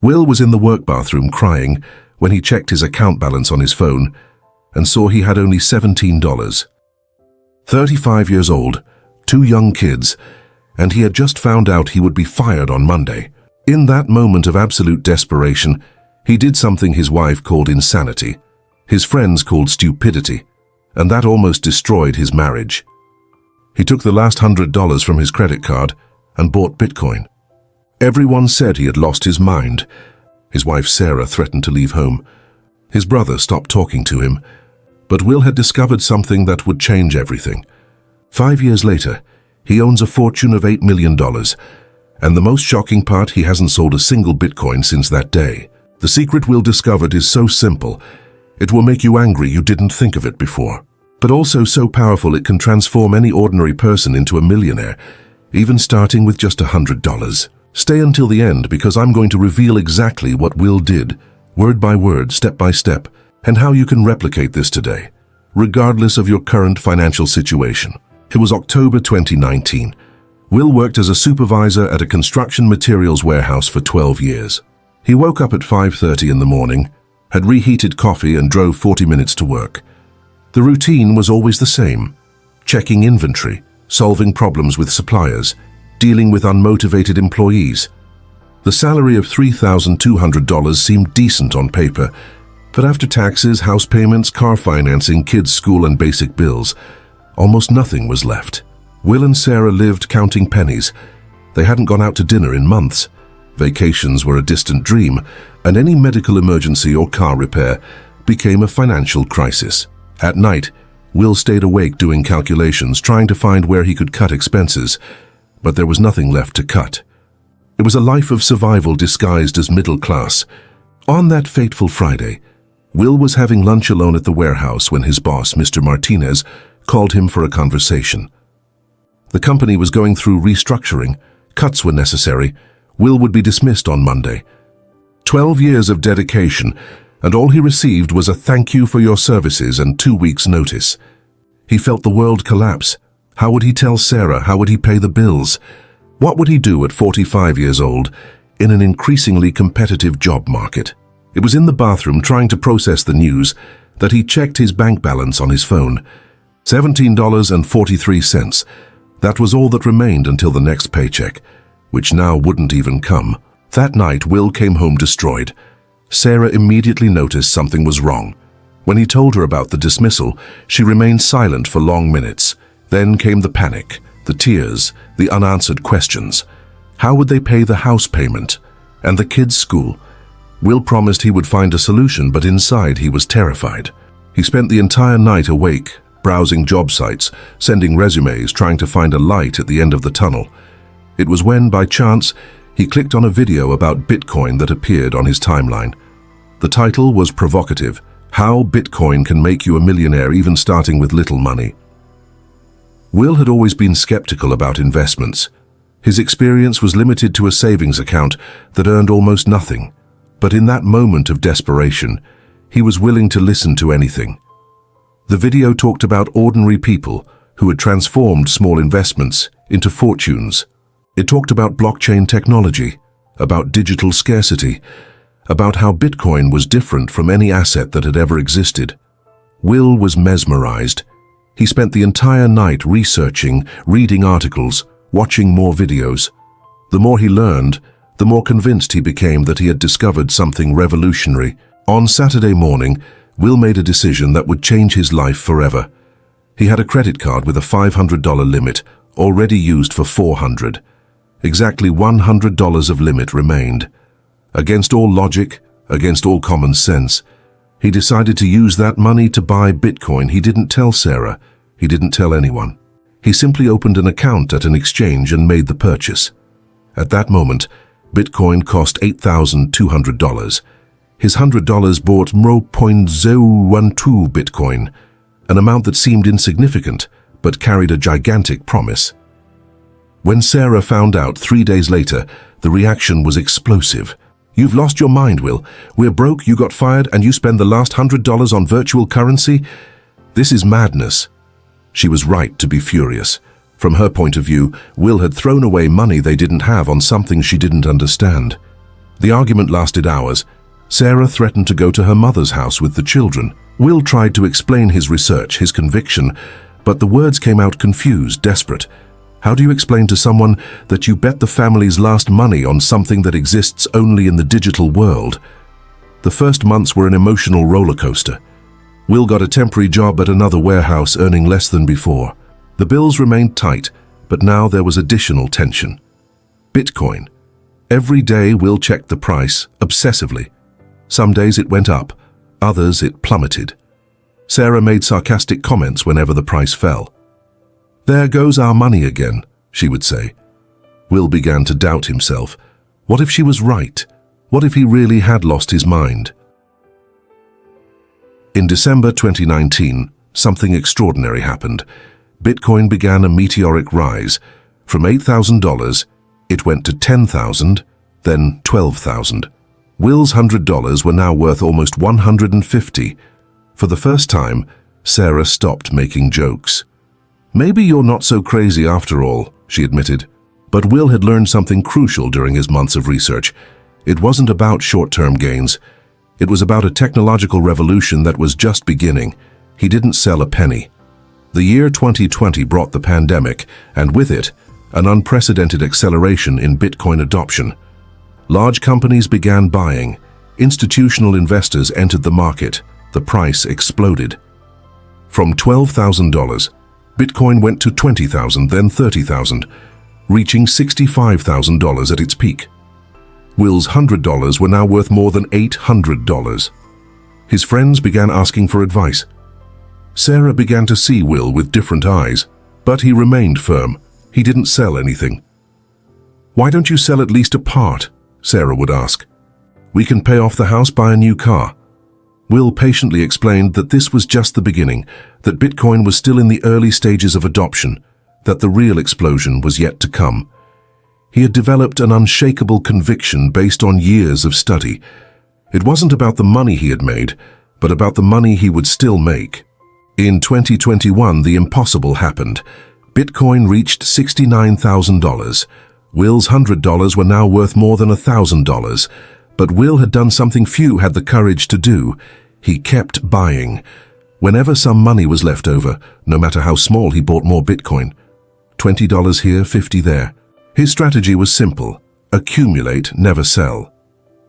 Will was in the work bathroom crying when he checked his account balance on his phone and saw he had only $17. 35 years old, 2 young kids, and he had just found out he would be fired on Monday. In that moment of absolute desperation, he did something his wife called insanity, his friends called stupidity, and that almost destroyed his marriage. He took the last $100 from his credit card and bought Bitcoin. Everyone said he had lost his mind. His wife Sarah threatened to leave home. His brother stopped talking to him. But Will had discovered something that would change everything. 5 years later, he owns a fortune of $8 million. And the most shocking part, he hasn't sold a single Bitcoin since that day. The secret Will discovered is so simple, it will make you angry you didn't think of it before. But also so powerful it can transform any ordinary person into a millionaire, even starting with just $100. Stay until the end because I'm going to reveal exactly what Will did, word by word, step by step, and how you can replicate this today, regardless of your current financial situation. It was October 2019. Will worked as a supervisor at a construction materials warehouse for 12 years. He woke up at 5:30 in the morning, had reheated coffee and drove 40 minutes to work. The routine was always the same: checking inventory, solving problems with suppliers, dealing with unmotivated employees. The salary of $3,200 seemed decent on paper, but after taxes, house payments, car financing, kids' school and basic bills, almost nothing was left. Will and Sarah lived counting pennies. They hadn't gone out to dinner in months. Vacations were a distant dream, and any medical emergency or car repair became a financial crisis. At night, Will stayed awake doing calculations, trying to find where he could cut expenses, but there was nothing left to cut. It was a life of survival disguised as middle class. On that fateful Friday, Will was having lunch alone at the warehouse when his boss, Mr. Martinez, called him for a conversation. The company was going through restructuring. Cuts were necessary. Will would be dismissed on Monday. 12 years of dedication, and all he received was a thank you for your services and 2 weeks' notice. He felt the world collapse. How would he tell Sarah? How would he pay the bills? What would he do at 45 years old in an increasingly competitive job market? It was in the bathroom trying to process the news that he checked his bank balance on his phone. $17.43. That was all that remained until the next paycheck, which now wouldn't even come. That night, Will came home destroyed. Sarah immediately noticed something was wrong. When he told her about the dismissal, she remained silent for long minutes. Then came the panic, the tears, the unanswered questions. How would they pay the house payment? And the kids' school? Will promised he would find a solution, but inside he was terrified. He spent the entire night awake, browsing job sites, sending resumes, trying to find a light at the end of the tunnel. It was when, by chance, he clicked on a video about Bitcoin that appeared on his timeline. The title was provocative: How Bitcoin Can Make You a Millionaire Even Starting with Little Money. Will had always been skeptical about investments. His experience was limited to a savings account that earned almost nothing. But in that moment of desperation, he was willing to listen to anything. The video talked about ordinary people who had transformed small investments into fortunes. It talked about blockchain technology, about digital scarcity, about how Bitcoin was different from any asset that had ever existed. Will was mesmerized. He spent the entire night researching, reading articles, watching more videos. The more he learned, the more convinced he became that he had discovered something revolutionary. On Saturday morning, Will made a decision that would change his life forever. He had a credit card with a $500 limit, already used for $400. Exactly $100 of limit remained. Against all logic, against all common sense, he decided to use that money to buy Bitcoin. He didn't tell Sarah. He didn't tell anyone. He simply opened an account at an exchange and made the purchase. At that moment, Bitcoin cost $8,200. His $100 bought 0.012 Bitcoin, an amount that seemed insignificant but carried a gigantic promise. When Sarah found out 3 days later, the reaction was explosive. "You've lost your mind, Will. We're broke, you got fired, and you spend the last $100 on virtual currency? This is madness." She was right to be furious. From her point of view, Will had thrown away money they didn't have on something she didn't understand. The argument lasted hours. Sarah threatened to go to her mother's house with the children. Will tried to explain his research, his conviction, but the words came out confused, desperate. How do you explain to someone that you bet the family's last money on something that exists only in the digital world? The first months were an emotional roller coaster. Will got a temporary job at another warehouse, earning less than before. The bills remained tight, but now there was additional tension. Bitcoin. Every day Will checked the price, obsessively. Some days it went up, others it plummeted. Sarah made sarcastic comments whenever the price fell. "There goes our money again," she would say. Will began to doubt himself. What if she was right? What if he really had lost his mind? In December 2019, something extraordinary happened. Bitcoin began a meteoric rise. From $8,000, it went to $10,000, then $12,000. Will's $100 were now worth almost $150. For the first time, Sarah stopped making jokes. "Maybe you're not so crazy after all," she admitted. But Will had learned something crucial during his months of research. It wasn't about short-term gains. It was about a technological revolution that was just beginning. He didn't sell a penny. The year 2020 brought the pandemic, and with it, an unprecedented acceleration in Bitcoin adoption. Large companies began buying. Institutional investors entered the market. The price exploded. From $12,000, Bitcoin went to $20,000, then $30,000, reaching $65,000 at its peak. Will's $100 were now worth more than $800. His friends began asking for advice. Sarah began to see Will with different eyes, but he remained firm. He didn't sell anything. "Why don't you sell at least a part?" Sarah would ask. "We can pay off the house, buy a new car." Will patiently explained that this was just the beginning, that Bitcoin was still in the early stages of adoption, that the real explosion was yet to come. He had developed an unshakable conviction based on years of study. It wasn't about the money he had made, but about the money he would still make. In 2021, the impossible happened. Bitcoin reached $69,000. Will's $100 were now worth more than $1,000. But Will had done something few had the courage to do. He kept buying. Whenever some money was left over, no matter how small, he bought more Bitcoin. $20 here, $50 there. His strategy was simple: accumulate, never sell.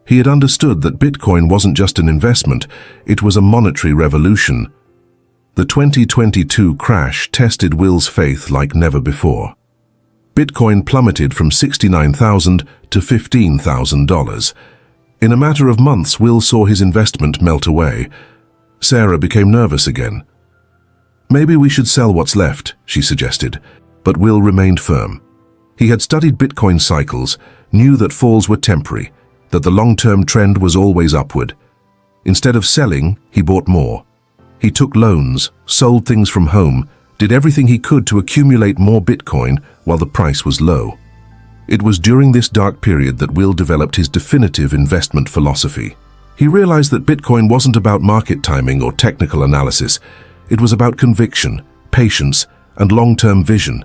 He had understood that Bitcoin wasn't just an investment, it was a monetary revolution. The 2022 crash tested Will's faith like never before. Bitcoin plummeted from $69,000 to $15,000. In a matter of months, Will saw his investment melt away. Sarah became nervous again. "Maybe we should sell what's left," she suggested, but Will remained firm. He had studied Bitcoin cycles, knew that falls were temporary, that the long-term trend was always upward. Instead of selling, he bought more. He took loans, sold things from home, did everything he could to accumulate more Bitcoin while the price was low. It was during this dark period that Will developed his definitive investment philosophy. He realized that Bitcoin wasn't about market timing or technical analysis. It was about conviction, patience, and long-term vision.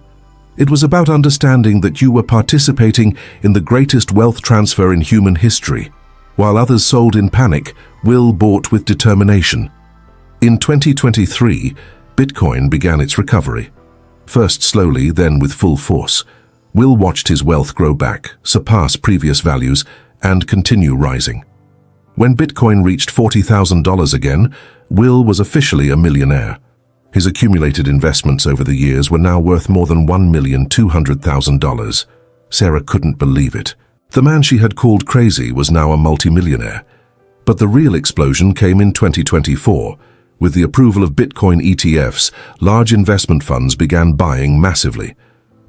It was about understanding that you were participating in the greatest wealth transfer in human history. While others sold in panic, Will bought with determination. In 2023, Bitcoin began its recovery. First slowly, then with full force. Will watched his wealth grow back, surpass previous values, and continue rising. When Bitcoin reached $40,000 again, Will was officially a millionaire. His accumulated investments over the years were now worth more than $1,200,000. Sarah couldn't believe it. The man she had called crazy was now a multimillionaire. But the real explosion came in 2024. With the approval of Bitcoin ETFs, large investment funds began buying massively.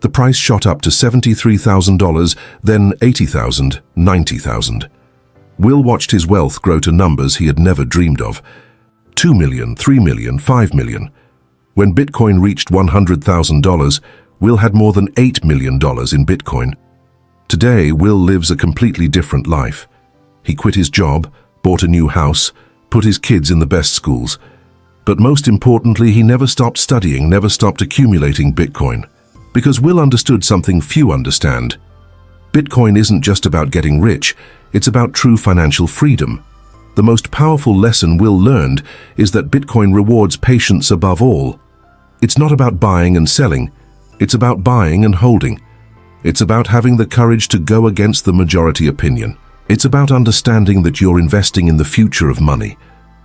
The price shot up to $73,000, then $80,000, $90,000. Will watched his wealth grow to numbers he had never dreamed of. 2 million, 3 million, 5 million. When Bitcoin reached $100,000, Will had more than $8 million in Bitcoin. Today, Will lives a completely different life. He quit his job, bought a new house, put his kids in the best schools. But most importantly, he never stopped studying, never stopped accumulating Bitcoin. Because Will understood something few understand. Bitcoin isn't just about getting rich, It's about true financial freedom. The most powerful lesson Will learned is that Bitcoin rewards patience above all. It's not about buying and selling. It's about buying and holding. It's about having the courage to go against the majority opinion. It's about understanding that you're investing in the future of money,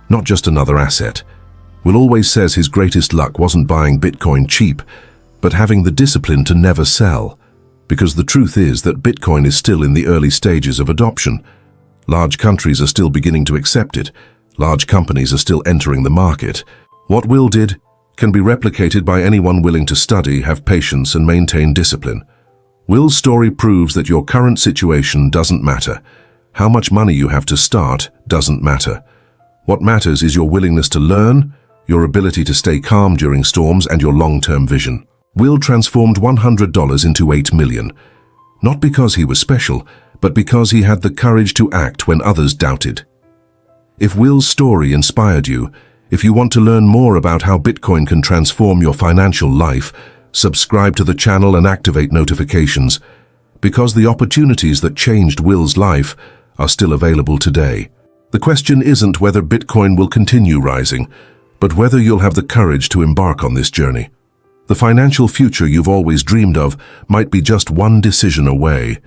not just another asset. Will always says his greatest luck wasn't buying Bitcoin cheap, but having the discipline to never sell. Because the truth is that Bitcoin is still in the early stages of adoption. Large countries are still beginning to accept it. Large companies are still entering the market. What Will did can be replicated by anyone willing to study, have patience, and maintain discipline. Will's story proves that your current situation doesn't matter. How much money you have to start doesn't matter. What matters is your willingness to learn, your ability to stay calm during storms, and your long-term vision. Will transformed $100 into $8 million, not because he was special, but because he had the courage to act when others doubted. If Will's story inspired you, if you want to learn more about how Bitcoin can transform your financial life, subscribe to the channel and activate notifications, because the opportunities that changed Will's life are still available today. The question isn't whether Bitcoin will continue rising, but whether you'll have the courage to embark on this journey. The financial future you've always dreamed of might be just one decision away.